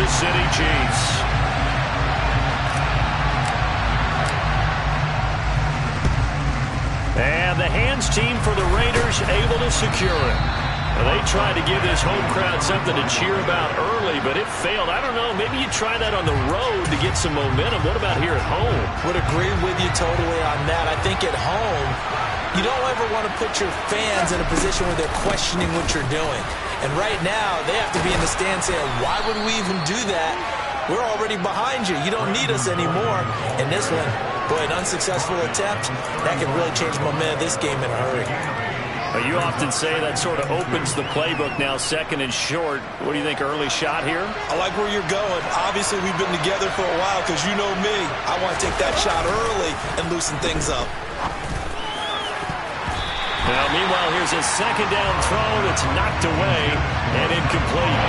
Kansas City Chiefs. And the hands team for the Raiders able to secure it. Well, they tried to give this home crowd something to cheer about early, but it failed. I don't know, maybe you try that on the road to get some momentum. What about here at home? Would agree with you totally on that. I think at home, you don't ever want to put your fans in a position where they're questioning what you're doing. And right now, they have to be in the stand saying, why would we even do that? We're already behind you. You don't need us anymore. And this one, boy, an unsuccessful attempt, that can really change the momentum of this game in a hurry. You often say that sort of opens the playbook now, second and short. What do you think, early shot here? I like where you're going. Obviously, we've been together for a while because you know me. I want to take that shot early and loosen things up. Now, meanwhile, here's a second down throw that's knocked away and incomplete.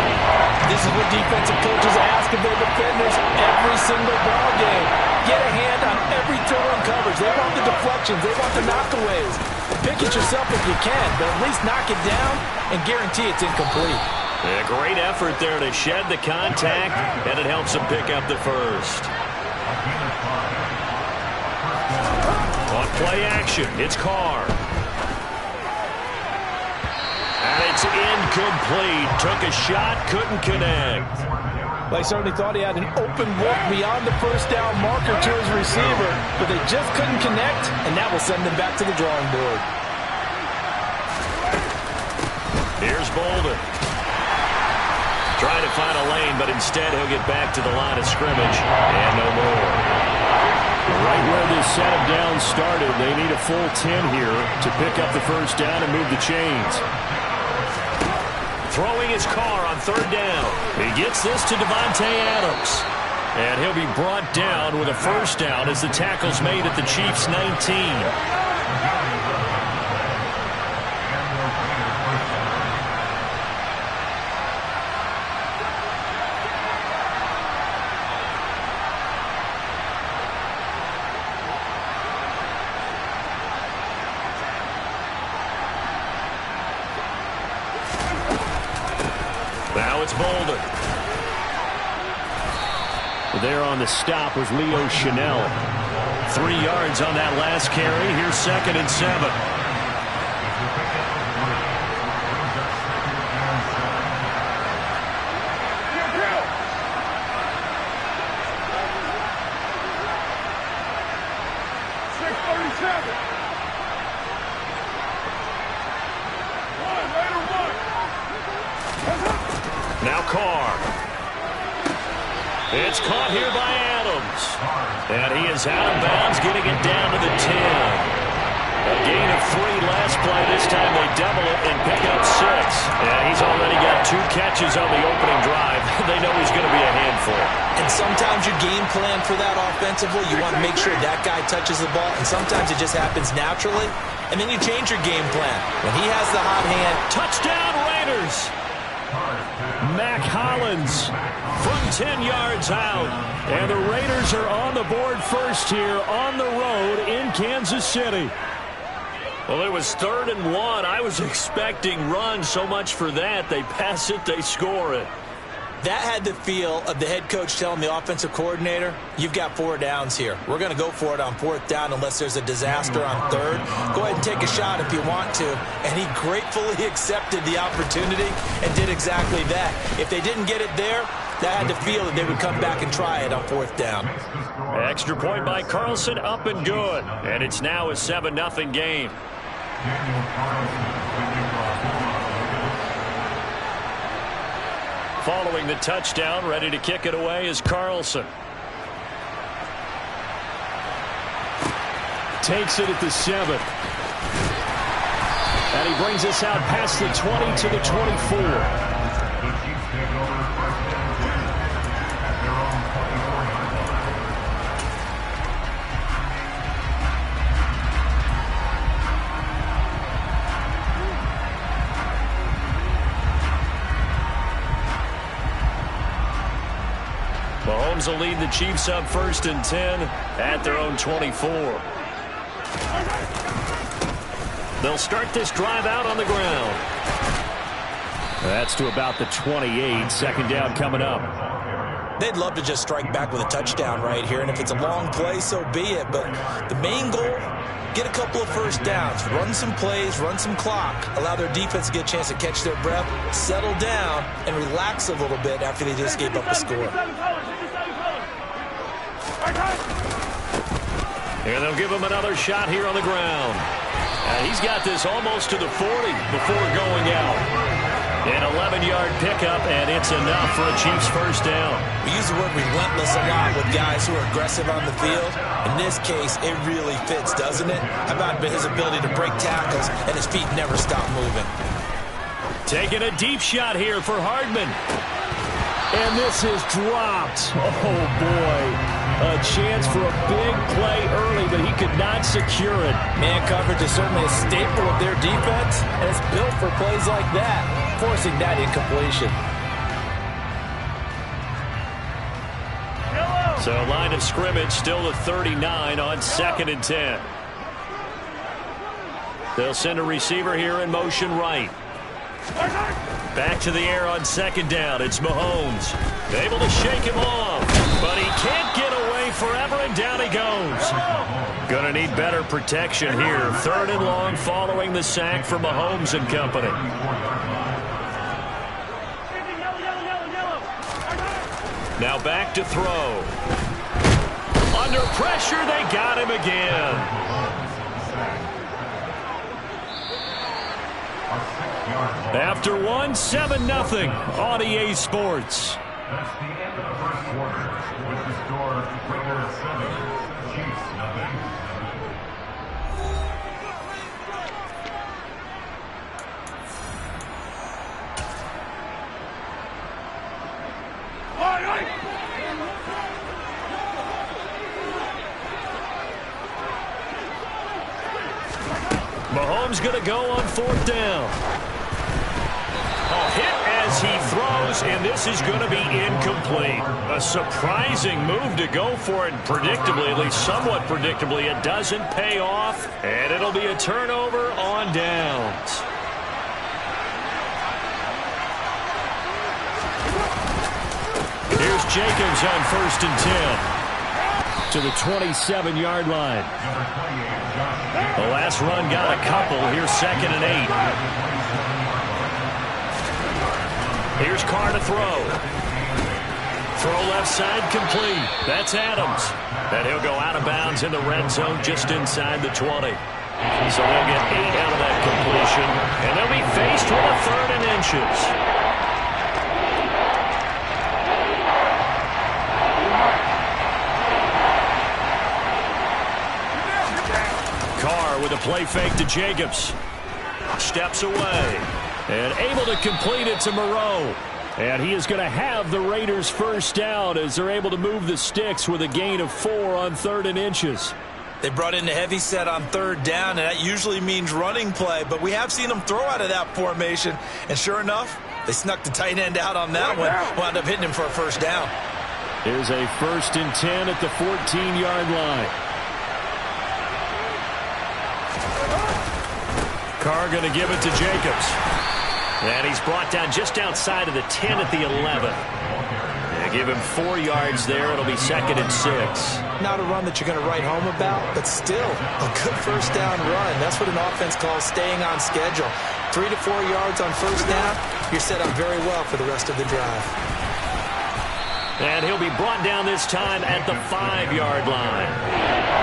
This is what defensive coaches ask of their defenders every single ball game. Get a hand on every throw and coverage. They want the deflections. They want the knockaways. Pick it yourself if you can, but at least knock it down and guarantee it's incomplete. A great effort there to shed the contact, and it helps them pick up the first. On play action, it's Carr. And it's incomplete. Took a shot, couldn't connect. They certainly thought he had an open look beyond the first down marker to his receiver, but they just couldn't connect, and that will send them back to the drawing board. Here's Bolden. Trying to find a lane, but instead he'll get back to the line of scrimmage, and no more. Right where this set of downs started, they need a full 10 here to pick up the first down and move the chains. Throwing his Carr on third down. He gets this to Davante Adams. And he'll be brought down with a first down as the tackle's made at the Chiefs' 19. Now it's Bolden. There on the stop was Leo Chanel. 3 yards on that last carry. Here's second and 7. Now Carr. It's caught here by Adams. And he is out of bounds, getting it down to the 10. A gain of 3 last play. This time they double it and pick up 6. And he's already got 2 catches on the opening drive. They know he's going to be a handful. And sometimes you game plan for that offensively. You want to make sure that guy touches the ball. And sometimes it just happens naturally. And then you change your game plan. When he has the hot hand. Touchdown Raiders! Mac Hollins from 10 yards out. And the Raiders are on the board first here on the road in Kansas City. Well, it was 3rd and 1. I was expecting run, so much for that. They pass it, they score it. That had the feel of the head coach telling the offensive coordinator, you've got 4 downs here. We're going to go for it on 4th down unless there's a disaster on 3rd. Go ahead and take a shot if you want to. And he gratefully accepted the opportunity and did exactly that. If they didn't get it there, that had the feel that they would come back and try it on 4th down. Extra point by Carlson, up and good. And it's now a 7-0 game. Following the touchdown, ready to kick it away is Carlson. Takes it at the 7. And he brings us out past the 20 to the 24. Mahomes will lead the Chiefs up 1st and 10 at their own 24. They'll start this drive out on the ground. That's to about the 28. 2nd down coming up. They'd love to just strike back with a touchdown right here, and if it's a long play, so be it. But the main goal, get a couple of first downs, run some plays, run some clock, allow their defense to get a chance to catch their breath, settle down, and relax a little bit after they just gave up a score. And they'll give him another shot here on the ground. He's got this almost to the 40 before going out. An 11-yard pickup, and it's enough for a Chiefs first down. We use the word relentless a lot with guys who are aggressive on the field. In this case, it really fits, doesn't it? How about his ability to break tackles and his feet never stop moving? Taking a deep shot here for Hardman. And this is dropped. Oh, boy. A chance for a big play early, but he could not secure it. Man coverage is certainly a staple of their defense, and it's built for plays like that, forcing that incompletion. So line of scrimmage still the 39 on 2nd and 10. They'll send a receiver here in motion right. Back to the air on 2nd down. It's Mahomes. Able to shake him off, but he can't get away forever, and down he goes. Going to need better protection here. 3rd and long following the sack for Mahomes and company. Now back to throw. Under pressure, they got him again. After one, 7-0 on EA Sports. That's the end of the first quarter. With the score, Raiders 7, Chiefs nothing. Mahomes going to go on 4th down. A hit as he throws, and this is going to be incomplete. A surprising move to go for it, predictably, at least somewhat predictably. It doesn't pay off, and it'll be a turnover on downs. Here's Jacobs on 1st and 10 to the 27-yard line. The last run got a couple. Here's 2nd and 8. Here's Carr to throw. Throw left side complete. That's Adams. And he'll go out of bounds in the red zone just inside the 20. So they'll get 8 out of that completion. And they'll be faced with a 3rd and inches. Carr with a play fake to Jacobs. Steps away. And able to complete it to Moreau. And he is going to have the Raiders first down as they're able to move the sticks with a gain of 4 on 3rd and inches. They brought in the heavy set on 3rd down, and that usually means running play. But we have seen them throw out of that formation. And sure enough, they snuck the tight end out on that one. Wound up hitting him for a first down. Here's a 1st and 10 at the 14-yard line. Carr going to give it to Jacobs. And he's brought down just outside of the 10 at the 11. They give him 4 yards there. It'll be 2nd and 6. Not a run that you're going to write home about, but still a good first down run. That's what an offense calls staying on schedule. 3 to 4 yards on first down, you're set up very well for the rest of the drive. And he'll be brought down this time at the 5-yard line.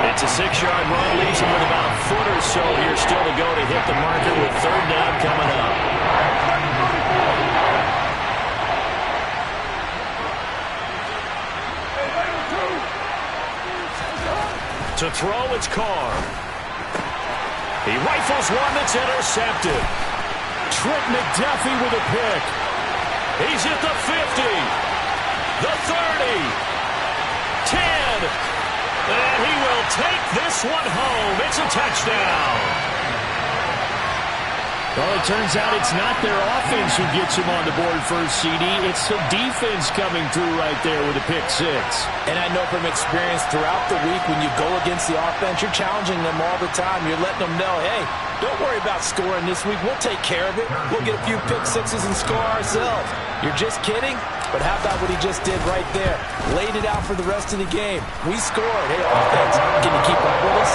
It's a 6-yard run, leaves him with about a foot or so here still to go to hit the marker with 3rd down coming up. To throw, it's Carr. He rifles one that's intercepted. Trent McDuffie with a pick. He's at the 50. The 30, 10, and he will take this one home. It's a touchdown. Well, it turns out it's not their offense who gets him on the board first, CD. It's the defense coming through right there with a pick 6. And I know from experience throughout the week when you go against the offense, you're challenging them all the time. You're letting them know, hey, don't worry about scoring this week. We'll take care of it. We'll get a few pick 6s and score ourselves. You're just kidding? But how about what he just did right there? Laid it out for the rest of the game. We scored. Hey, offense, can you keep up with us?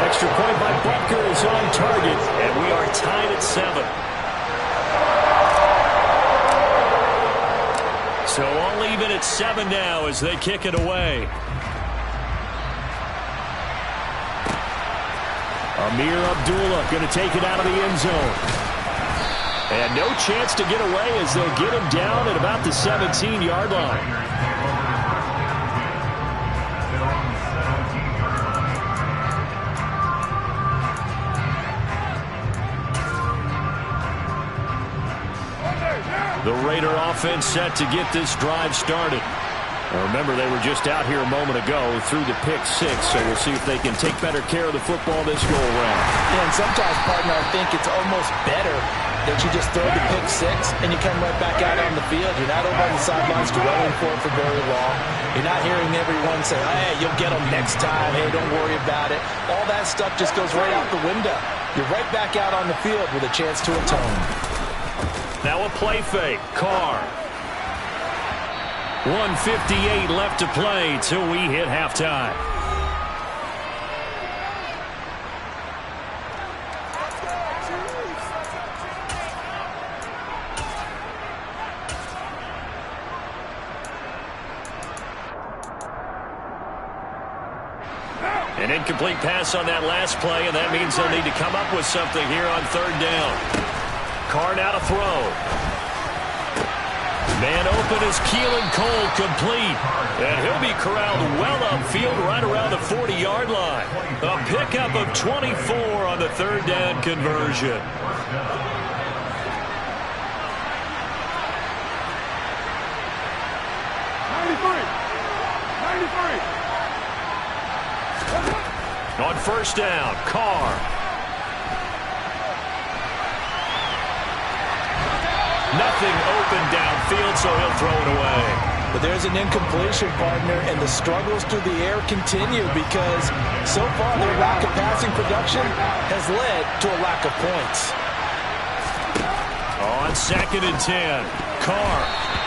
Extra point by Butker is on target, and we are tied at 7. So all even at 7 now as they kick it away. Amir Abdullah going to take it out of the end zone. And no chance to get away as they'll get him down at about the 17-yard line. The Raider offense set to get this drive started. Now remember, they were just out here a moment ago through the pick 6, so we'll see if they can take better care of the football this go-around. Yeah, and sometimes, partner, I think it's almost better that you just throw the pick 6 and you come right back out on the field. You're not over on the sidelines dwelling for it for very long. You're not hearing everyone say, hey, you'll get them next time. Hey, don't worry about it. All that stuff just goes right out the window. You're right back out on the field with a chance to atone. Now a play fake. Carr. 1:58 left to play till we hit halftime. An incomplete pass on that last play, and that means they'll need to come up with something here on 3rd down. Carr now to throw. Man open is Keelan Cole, complete. And he'll be corralled well upfield right around the 40-yard line. A pickup of 24 on the 3rd down conversion. On 1st down, Carr. Nothing open downfield, so he'll throw it away. But there's an incompletion, partner, and the struggles through the air continue because so far their lack of passing production has led to a lack of points. On 2nd and 10, Carr.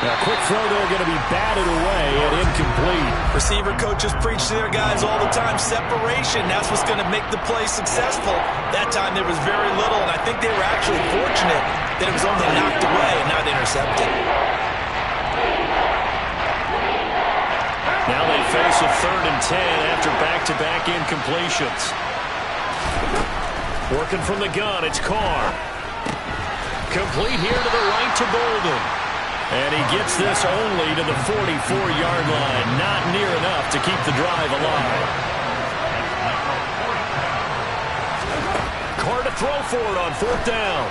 Now, quick throw there, going to be batted away and incomplete. Receiver coaches preach to their guys all the time, separation. That's what's going to make the play successful. That time there was very little, and I think they were actually fortunate that it was only knocked away and not intercepted. Now they face a 3rd and 10 after back-to-back incompletions. Working from the gun, it's Carr. Complete here to the right to Bolden. And he gets this only to the 44-yard line. Not near enough to keep the drive alive. Carr to throw for it on 4th down.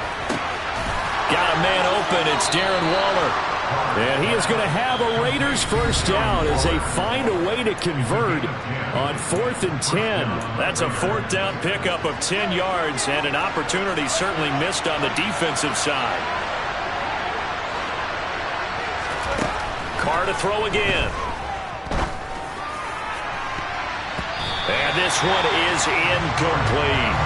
Got a man open. It's Darren Waller. And he is going to have a Raiders 1st down as they find a way to convert on 4th and 10. That's a 4th down pickup of 10 yards and an opportunity certainly missed on the defensive side. Carr to throw again. And this one is incomplete.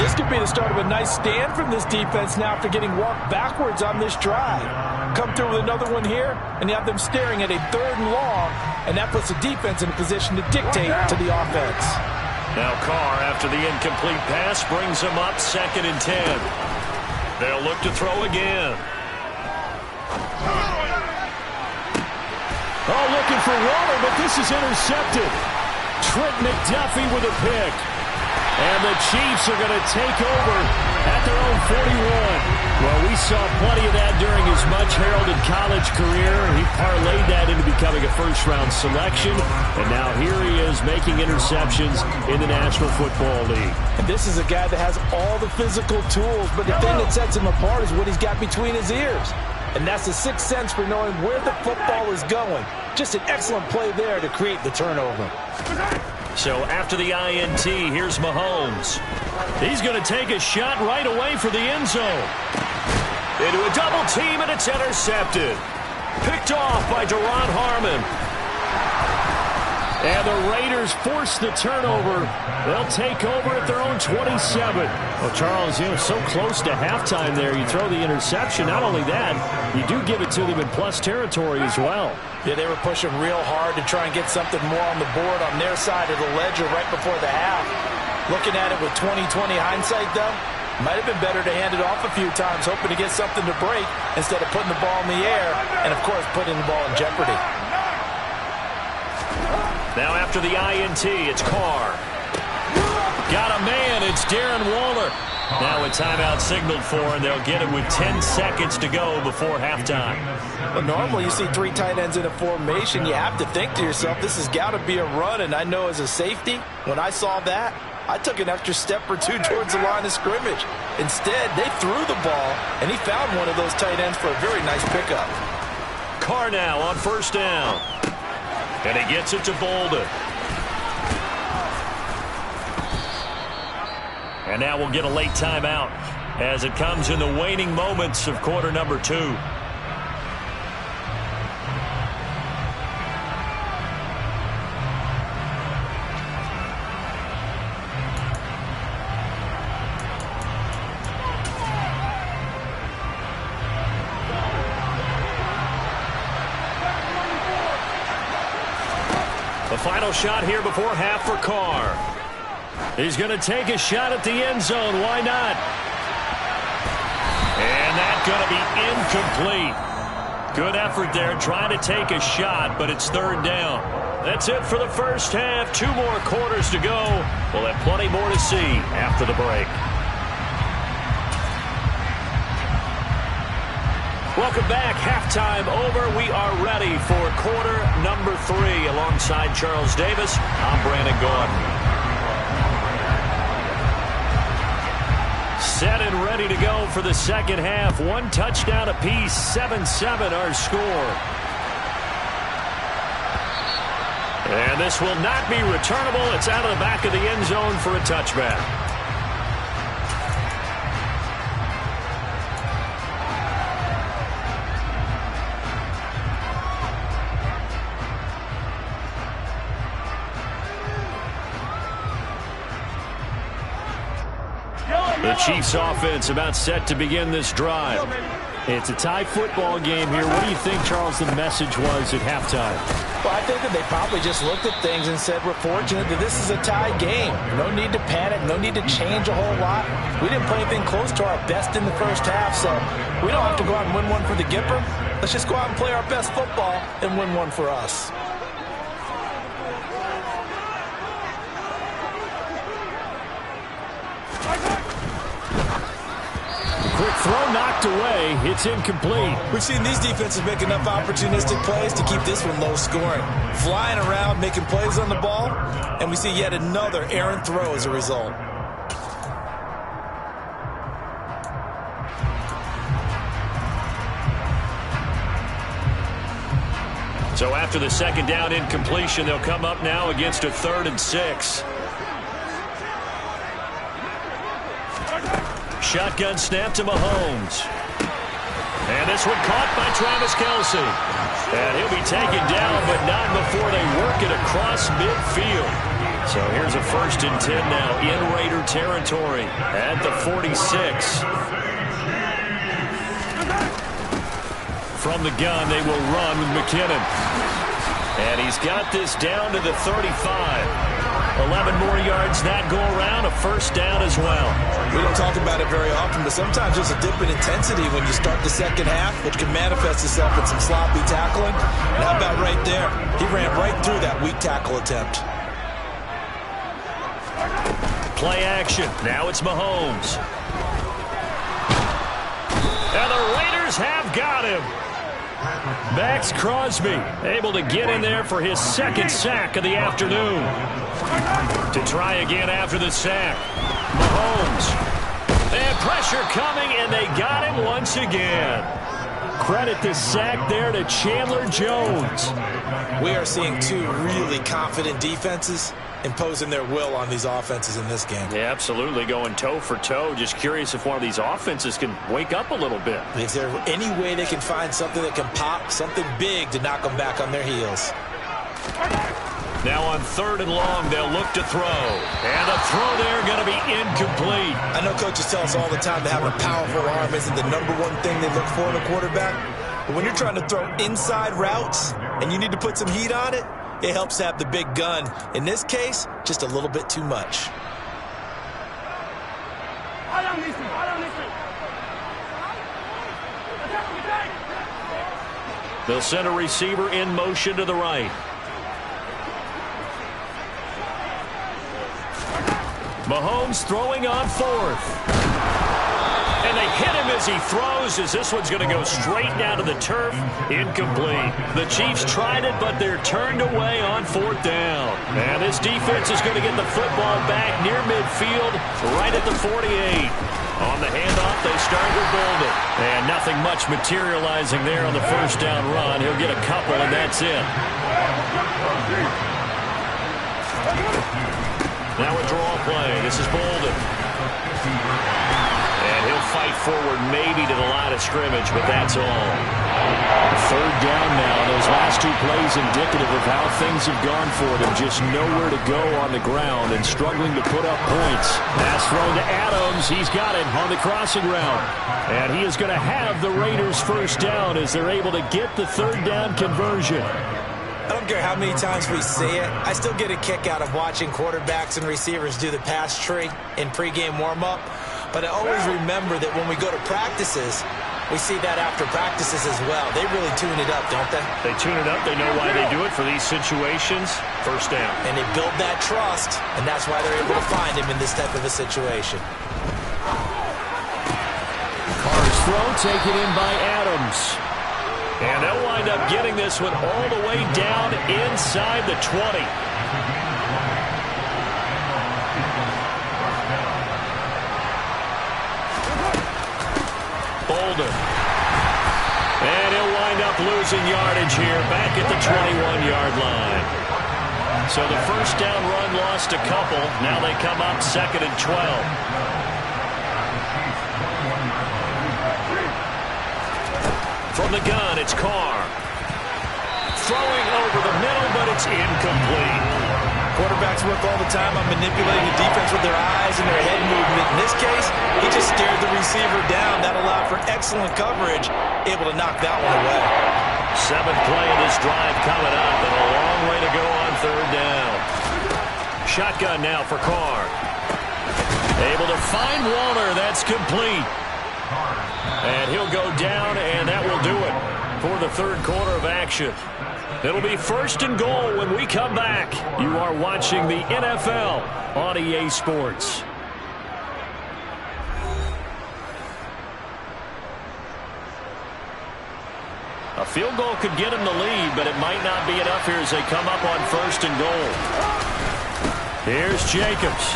This could be the start of a nice stand from this defense now after getting walked backwards on this drive. Come through with another one here, and you have them staring at a 3rd and long, and that puts the defense in a position to dictate to the offense. Now Carr, after the incomplete pass, brings them up 2nd and 10. They'll look to throw again. Oh, looking for Waller, but this is intercepted. Trent McDuffie with a pick. And the Chiefs are going to take over at their own 41. Well, we saw plenty of that during his much-heralded college career. He parlayed that into becoming a first-round selection. And now here he is making interceptions in the National Football League. And this is a guy that has all the physical tools, but the thing that sets him apart is what he's got between his ears. And that's the sixth sense for knowing where the football is going. Just an excellent play there to create the turnover. So after the INT, here's Mahomes. He's going to take a shot right away for the end zone. Into a double team, and it's intercepted. Picked off by Daron Harmon. And the Raiders force the turnover. They'll take over at their own 27. Well, Charles, so close to halftime there. You throw the interception. Not only that, you do give it to them in plus territory as well. Yeah, they were pushing real hard to try and get something more on the board on their side of the ledger right before the half. Looking at it with 20/20 hindsight, though, might have been better to hand it off a few times, hoping to get something to break instead of putting the ball in the air and, of course, putting the ball in jeopardy. Now after the INT, it's Carr. Got a man, it's Darren Waller. Now a timeout signaled for, and they'll get it with 10 seconds to go before halftime. Well, normally you see three tight ends in a formation. You have to think to yourself, this has got to be a run, and I know as a safety, when I saw that, I took an extra step or two towards the line of scrimmage. Instead, they threw the ball, and he found one of those tight ends for a very nice pickup. Carr now on first down. And he gets it to Bolden. And now we'll get a late timeout as it comes in the waning moments of quarter number 2. The final shot here before half for Carr. He's going to take a shot at the end zone. Why not? And that's going to be incomplete. Good effort there trying to take a shot, but it's third down. That's it for the first half. 2 more quarters to go. We'll have plenty more to see after the break. Welcome back. Halftime over. We are ready for quarter number 3. Alongside Charles Davis, I'm Brandon Gaudin. Set and ready to go for the second half. 1 touchdown apiece. 7-7 our score. And this will not be returnable. It's out of the back of the end zone for a touchback. The Chiefs offense about set to begin this drive. It's a tie football game here. What do you think, Charles, the message was at halftime? Well, I think that they probably just looked at things and said, we're fortunate that this is a tie game. No need to panic. No need to change a whole lot. We didn't play anything close to our best in the first half, so we don't have to go out and win one for the Gipper. Let's just go out and play our best football and win one for us. Quick throw knocked away. It's incomplete. We've seen these defenses make enough opportunistic plays to keep this one low scoring. Flying around, making plays on the ball, and we see yet another errant throw as a result. So after the second down incompletion, they'll come up now against a 3rd and 6. Shotgun snap to Mahomes. And this one caught by Travis Kelce. And he'll be taken down, but not before they work it across midfield. So here's a 1st and 10 now in Raider territory at the 46. From the gun, they will run with McKinnon. And he's got this down to the 35. 11 more yards that go around, a 1st down as well. We don't talk about it very often, but sometimes there's a dip in intensity when you start the second half, which can manifest itself in some sloppy tackling. And how about right there? He ran right through that weak tackle attempt. Play action. Now it's Mahomes. And the Raiders have got him. Max Crosby able to get in there for his 2nd sack of the afternoon. To try again after the sack. Mahomes. And pressure coming, and they got him once again. Credit the sack there to Chandler Jones. We are seeing 2 really confident defenses imposing their will on these offenses in this game. Yeah, absolutely, going toe for toe. Just curious if one of these offenses can wake up a little bit. Is there any way they can find something that can pop, something big to knock them back on their heels? Now on 3rd and long, they'll look to throw. And the throw there going to be incomplete. I know coaches tell us all the time that having a powerful arm isn't the #1 thing they look for in a quarterback. But when you're trying to throw inside routes and you need to put some heat on it, it helps have the big gun. In this case, just a little bit too much. They'll send a receiver in motion to the right. Mahomes throwing on 4th. And they hit him as he throws, as this one's going to go straight down to the turf. Incomplete. The Chiefs tried it, but they're turned away on 4th down. And this defense is going to get the football back near midfield, right at the 48. On the handoff, they start with Bolden. And nothing much materializing there on the 1st down run. He'll get a couple, and that's it. Now a draw play. This is Bolden. And he'll fight forward maybe to the line of scrimmage, but that's all. 3rd down now. Those last 2 plays indicative of how things have gone for them. Just nowhere to go on the ground and struggling to put up points. Pass thrown to Adams. He's got it on the crossing route. And he is going to have the Raiders 1st down as they're able to get the 3rd down conversion. I don't care how many times we see it. I still get a kick out of watching quarterbacks and receivers do the pass tree in pregame warm-up. But I always remember that when we go to practices, we see that after practices as well. They really tune it up, don't they? They tune it up. They know why they do it for these situations. 1st down. And they build that trust, and that's why they're able to find him in this type of a situation. Carr's throw taken in by Adams. And they'll wind up getting this one all the way down inside the 20. Bolden. And he'll wind up losing yardage here back at the 21-yard line. So the 1st down run lost a couple. Now they come up 2nd and 12. From the gun, it's Carr. Throwing over the middle, but it's incomplete. Quarterbacks work all the time on manipulating the defense with their eyes and their head movement. In this case, he just stared the receiver down. That allowed for excellent coverage, able to knock that one away. 7th play of this drive coming up, and a long way to go on 3rd down. Shotgun now for Carr. Able to find Waller. That's complete. And he'll go down, and that will do it for the 3rd quarter of action. It'll be 1st and goal when we come back. You are watching the NFL on EA Sports. A field goal could get him the lead, but it might not be enough here as they come up on 1st and goal. Here's Jacobs.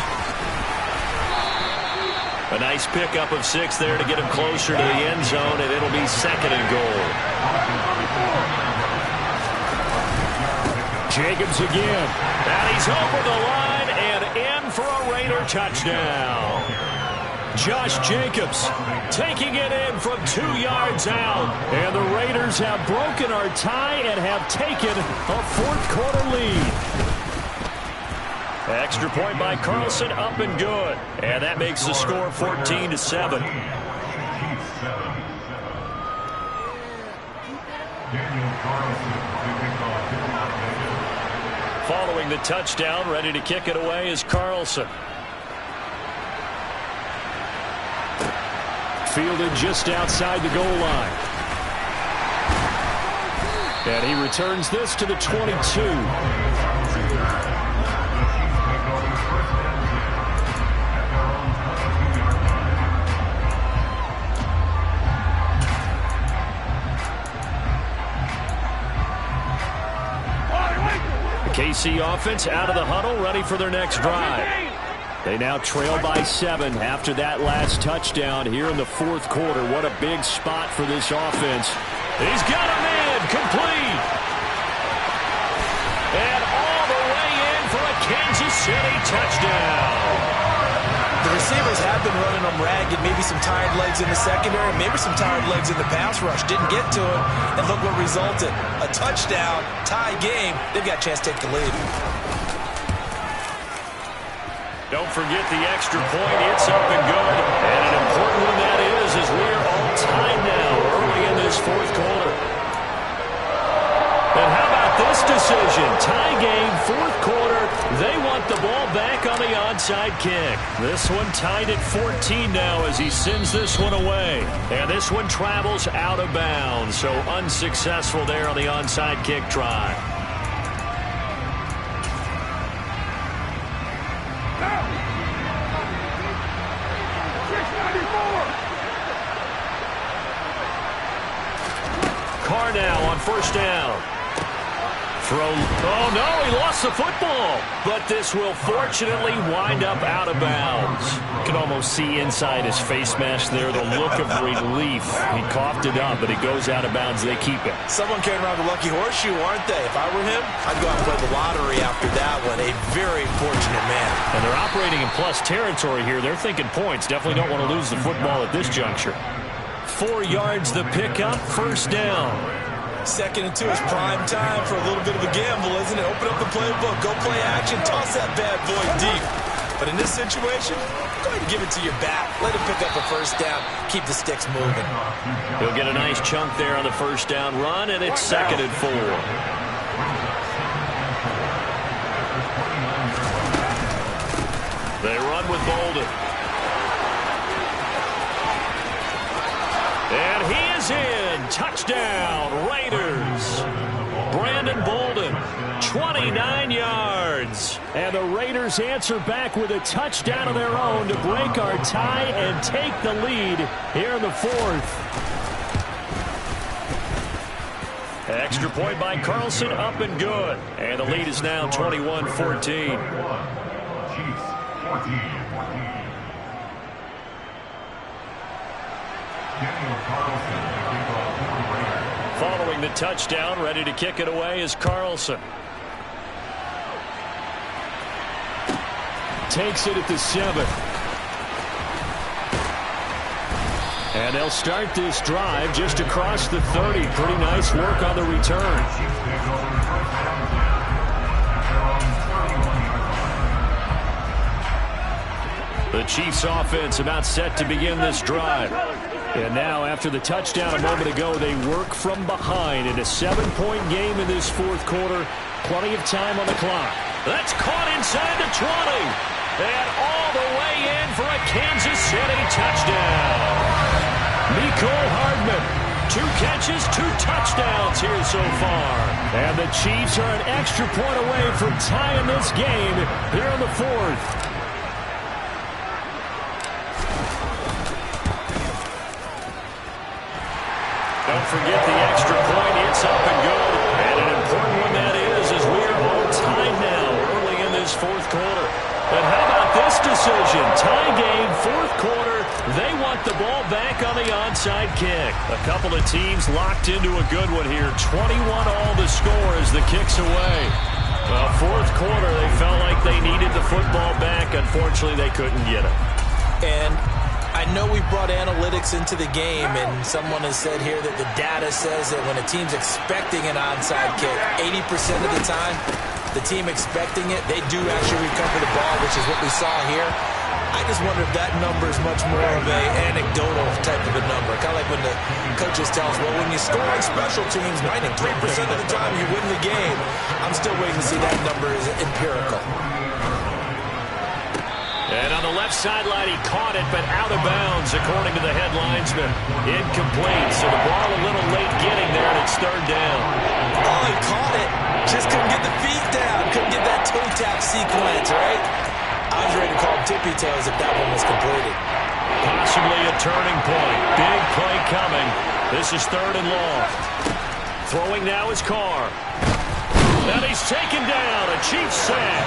A nice pickup of 6 there to get him closer to the end zone, and it'll be 2nd and goal. Jacobs again. And he's over the line and in for a Raider touchdown. Josh Jacobs taking it in from 2 yards out. And the Raiders have broken our tie and have taken a 4th quarter lead. Extra point by Carlson, up and good. And that makes the score 14-7. Following the touchdown, ready to kick it away is Carlson. Fielded just outside the goal line. And he returns this to the 22. KC offense out of the huddle, ready for their next drive. They now trail by 7 after that last touchdown here in the 4th quarter. What a big spot for this offense. He's got him in, complete. And all the way in for a Kansas City touchdown. The receivers have been running them ragged. Maybe some tired legs in the secondary, maybe some tired legs in the pass rush. Didn't get to him, and look what resulted. A touchdown, tie game. They've got a chance to take the lead. Don't forget the extra point. It's up and good. And an important one that is, as we are all tied now early in this fourth quarter. And how about this decision? Tie game, fourth quarter. They want the ball back on the onside kick. This one tied at 14 now as he sends this one away. And this one travels out of bounds. So unsuccessful there on the onside kick try. Carr now on first down. Oh, no, he lost the football. But this will fortunately wind up out of bounds. You can almost see inside his face mask there the look of relief. He coughed it up, but it goes out of bounds. They keep it. Someone came around the lucky horseshoe, aren't they? If I were him, I'd go out and play the lottery after that one. A very fortunate man. And they're operating in plus territory here. They're thinking points. Definitely don't want to lose the football at this juncture. 4 yards the pickup, first down. 2nd and 2 is prime time for a little bit of a gamble, isn't it? Open up the playbook, go play action, toss that bad boy deep. But in this situation, go ahead and give it to your back. Let him pick up a first down. Keep the sticks moving. He'll get a nice chunk there on the first down run, and it's 2nd and 4. They run with Bolden. And he is in. Touchdown, Raiders. Brandon Bolden, 29 yards. And the Raiders answer back with a touchdown of their own to break our tie and take the lead here in the fourth. Extra point by Carlson, up and good. And the lead is now 21-14. Chiefs 14. Following the touchdown, ready to kick it away is Carlson. Takes it at the 7. And they'll start this drive just across the 30. Pretty nice work on the return. The Chiefs offense about set to begin this drive. And now after the touchdown a moment ago, they work from behind in a 7-point game in this fourth quarter. Plenty of time on the clock. That's caught inside the 20. And all the way in for a Kansas City touchdown. Mecole Hardman, 2 catches, 2 touchdowns here so far. And the Chiefs are an extra point away from tying this game here in the fourth. Don't forget the extra point. It's up and good. And an important one that is, as we are all tied now early in this fourth quarter. And how about this decision? Tie game, fourth quarter. They want the ball back on the onside kick. A couple of teams locked into a good one here. 21-all the score as the kick's away. Well, fourth quarter, they felt like they needed the football back. Unfortunately, they couldn't get it. And I know we brought analytics into the game, and someone has said here that the data says that when a team's expecting an onside kick, 80% of the time, the team expecting it, they do actually recover the ball, which is what we saw here. I just wonder if that number is much more of an anecdotal type of a number. Kind of like when the coaches tell us, well, when you score on special teams, 93% of the time you win the game. I'm still waiting to see that number is empirical. And on the left sideline, he caught it, but out of bounds, according to the head linesman. Incomplete, so the ball a little late getting there, and it's third down. Oh, he caught it. Just couldn't get the feet down. Couldn't get that toe tap sequence, right? I was ready to call him tippy toes if that one was completed. Possibly a turning point. Big play coming. This is third and long. Throwing now is Carr. And he's taken down. A Chiefs sack.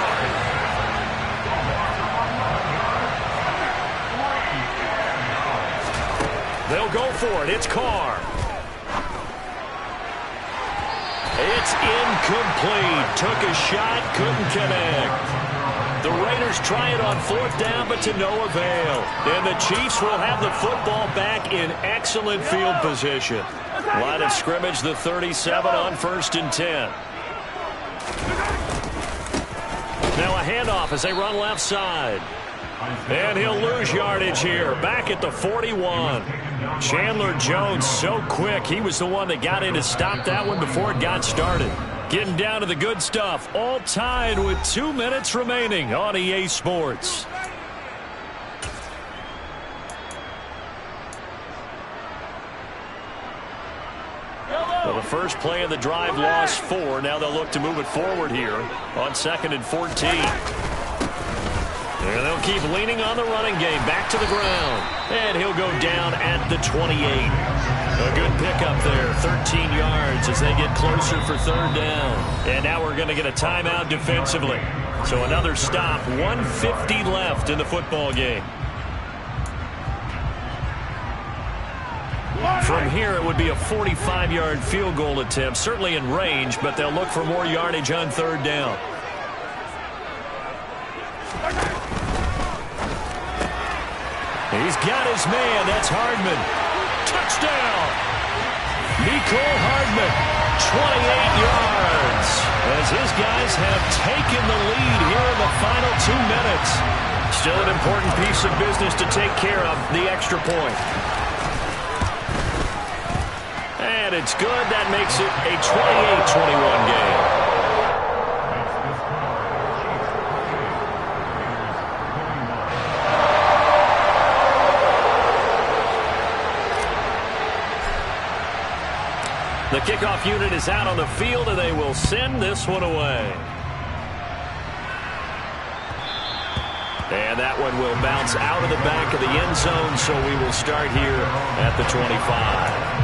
They'll go for it. It's Carr. It's incomplete. Took a shot, couldn't connect. The Raiders try it on 4th down, but to no avail. And the Chiefs will have the football back in excellent field position. Line of scrimmage, the 37 on 1st and 10. Now a handoff as they run left side. And he'll lose yardage here, back at the 41. Chandler Jones so quick. He was the one that got in to stop that one before it got started. Getting down to the good stuff. All tied with 2 minutes remaining on EA Sports. Well, the first play of the drive lost 4. Now they'll look to move it forward here on 2nd and 14. And they'll keep leaning on the running game. Back to the ground. And he'll go down at the 28. A good pickup there. 13 yards as they get closer for 3rd down. And now we're going to get a timeout defensively. So another stop. 1:50 left in the football game. From here, it would be a 45-yard field goal attempt. Certainly in range, but they'll look for more yardage on 3rd down. He's got his man. That's Hardman. Touchdown! Nicole Hardman, 28 yards. As his guys have taken the lead here in the final 2 minutes. Still an important piece of business to take care of, the extra point. And it's good. That makes it a 28-21 game. The kickoff unit is out on the field, and they will send this one away. And that one will bounce out of the back of the end zone, so we will start here at the 25.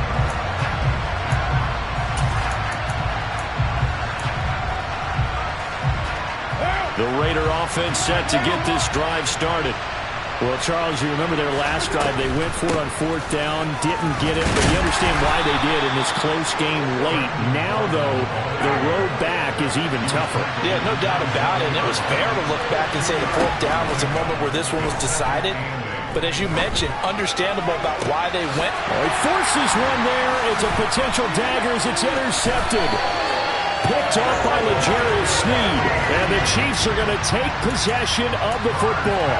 The Raider offense set to get this drive started. Well, Charles, you remember their last drive. They went for it on 4th down, didn't get it, but you understand why they did in this close game late. Now, though, the road back is even tougher. Yeah, no doubt about it. And it was fair to look back and say the 4th down was a moment where this one was decided. But as you mentioned, understandable about why they went. Oh, he forces one there. It's a potential dagger as it's intercepted. Picked off by L'Jarius Sneed. And the Chiefs are going to take possession of the football.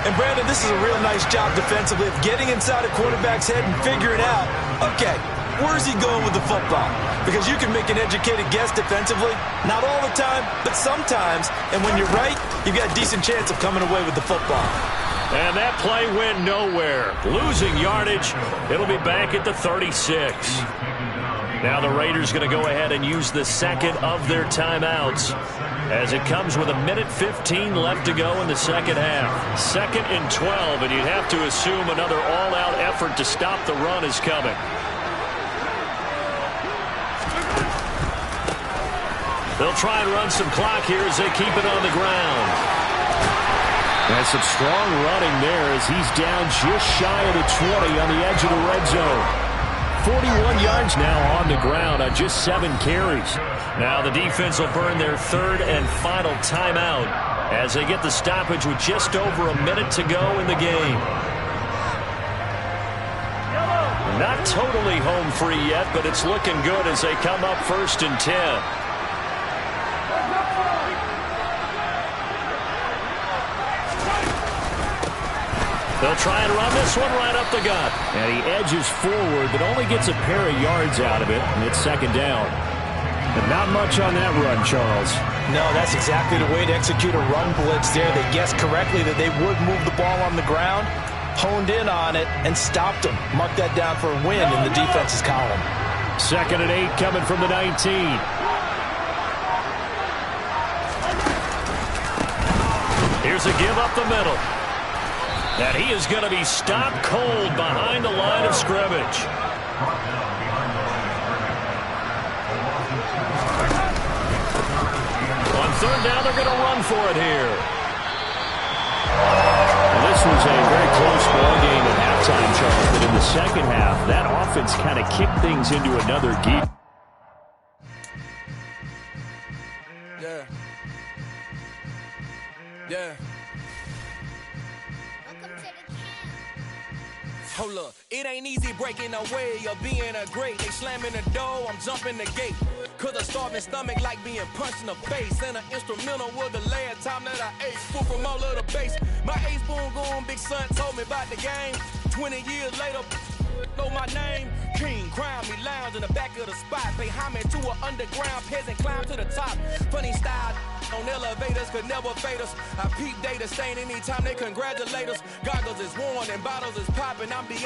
And, Brandon, this is a real nice job defensively of getting inside a quarterback's head and figuring out, okay, where's he going with the football? Because you can make an educated guess defensively. Not all the time, but sometimes. And when you're right, you've got a decent chance of coming away with the football. And that play went nowhere. Losing yardage. It'll be back at the 36. Now the Raiders going to go ahead and use the second of their timeouts, as it comes with 1:15 left to go in the second half. 2nd and 12, and you'd have to assume another all-out effort to stop the run is coming. They'll try and run some clock here as they keep it on the ground. And some strong running there as he's down just shy of the 20 on the edge of the red zone. 41 yards now on the ground on just 7 carries. Now the defense will burn their 3rd and final timeout as they get the stoppage with just over a minute to go in the game. Not totally home free yet, but it's looking good as they come up 1st and 10. They'll try and run this one right up the gut. And he edges forward, but only gets a pair of yards out of it, and it's 2nd down. But not much on that run, Charles. No, that's exactly the way to execute a run blitz there. They guessed correctly that they would move the ball on the ground, honed in on it, and stopped them. Mark that down for a win in the defense's column. 2nd and 8 coming from the 19. Here's a give up the middle. And he is going to be stopped cold behind the line of scrimmage. On 3rd down, they're going to run for it here. Well, this was a very close ball game at halftime, Charles, but in the second half, that offense kind of kicked things into another gear. Yeah. Hold up, it ain't easy breaking away or being a great. They slamming the door, I'm jumping the gate. Cause a starving stomach like being punched in the face. And an instrumental was the last time that I ate. Food from all of the bass. My ace boom goon, big son told me about the game. 20 years later, know my name. King, crown me, lounge in the back of the spot. Pay homage to an underground peasant, climb to the top. Funny style on elevators could never fade us. I peep data stain anytime they congratulate us. Goggles is worn and bottles is popping. I'm